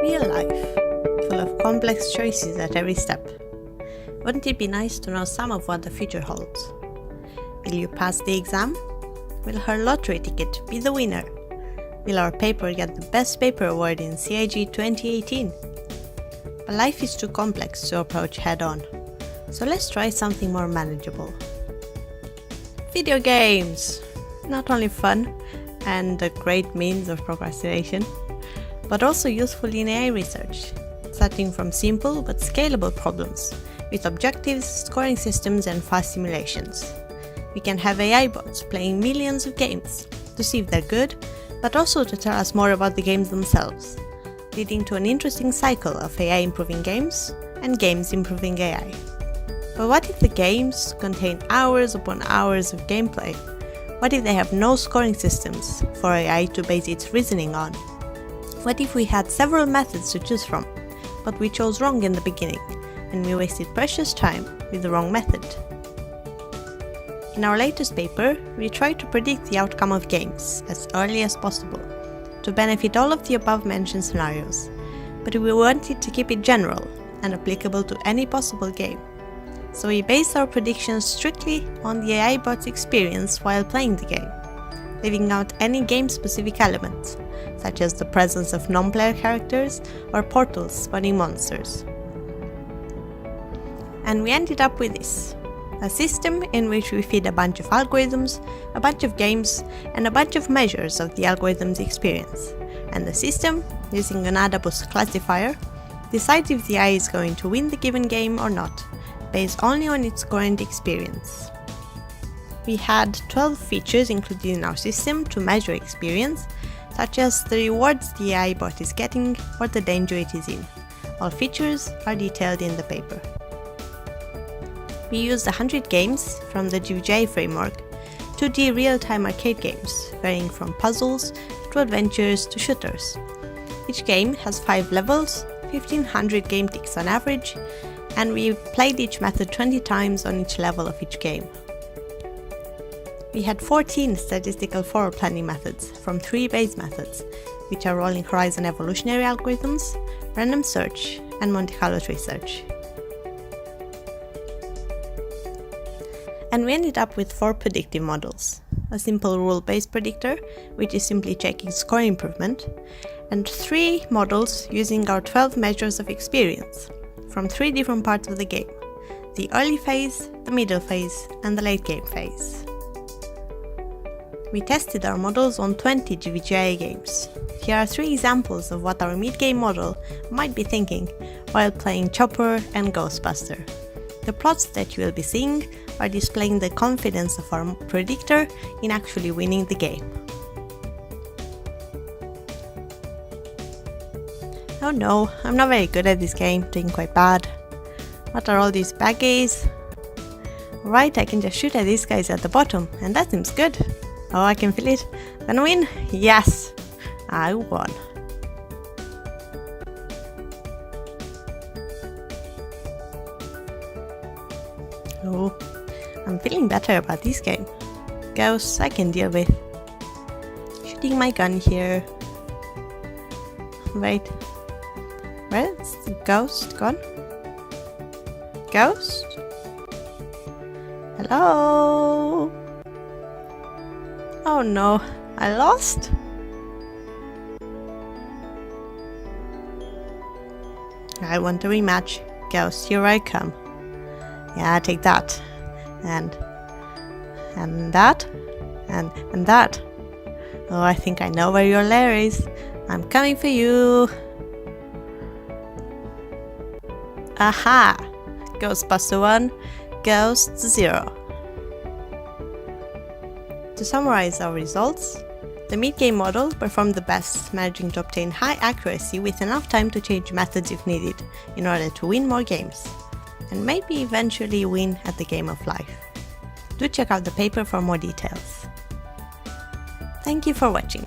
Real life, full of complex choices at every step. Wouldn't it be nice to know some of what the future holds? Will you pass the exam? Will her lottery ticket be the winner? Will our paper get the best paper award in CIG 2018? But life is too complex to approach head-on, so let's try something more manageable. Video games! Not only fun and a great means of procrastination, but also useful in AI research, starting from simple but scalable problems, with objectives, scoring systems and fast simulations. We can have AI bots playing millions of games to see if they're good, but also to tell us more about the games themselves, leading to an interesting cycle of AI improving games and games improving AI. But what if the games contain hours upon hours of gameplay? What if they have no scoring systems for AI to base its reasoning on? What if we had several methods to choose from, but we chose wrong in the beginning, and we wasted precious time with the wrong method? In our latest paper, we tried to predict the outcome of games as early as possible, to benefit all of the above-mentioned scenarios, but we wanted to keep it general and applicable to any possible game. So we based our predictions strictly on the AI bot's experience while playing the game, leaving out any game-specific elements, such as the presence of non-player characters or portals spawning monsters. And we ended up with this: a system in which we feed a bunch of algorithms, a bunch of games, and a bunch of measures of the algorithm's experience. And the system, using an AdaBoost classifier, decides if the AI is going to win the given game or not, based only on its current experience. We had 12 features included in our system to measure experience, such as the rewards the AI bot is getting or the danger it is in. All features are detailed in the paper. We used 100 games from the IGGI framework, 2D real-time arcade games, varying from puzzles to adventures to shooters. Each game has 5 levels, 1500 game ticks on average, and we played each method 20 times on each level of each game. We had 14 statistical forward planning methods from 3 base methods, which are rolling horizon evolutionary algorithms, random search, and Monte Carlo tree search. And we ended up with 4 predictive models: a simple rule-based predictor, which is simply checking score improvement, and 3 models using our 12 measures of experience from 3 different parts of the game: the early phase, the middle phase, and the late game phase. We tested our models on 20 IGGI games. Here are 3 examples of what our mid-game model might be thinking while playing Chopper and Ghostbuster. The plots that you will be seeing are displaying the confidence of our predictor in actually winning the game. Oh no, I'm not very good at this game, doing quite bad. What are all these baggies? Right, I can just shoot at these guys at the bottom, and that seems good. Oh, I can feel it. Gonna win? Yes! I won. Oh, I'm feeling better about this game. Ghosts I can deal with. Shooting my gun here. Wait. Where's the ghost gone? Ghost? Hello? Oh no, I lost? I want a rematch. Ghost, here I come. Yeah, take that. And that. And that. Oh, I think I know where your lair is. I'm coming for you. Aha! Ghostbuster 1, Ghost 0. To summarize our results, the mid-game model performed the best, managing to obtain high accuracy with enough time to change methods if needed, in order to win more games, and maybe eventually win at the game of life. Do check out the paper for more details. Thank you for watching.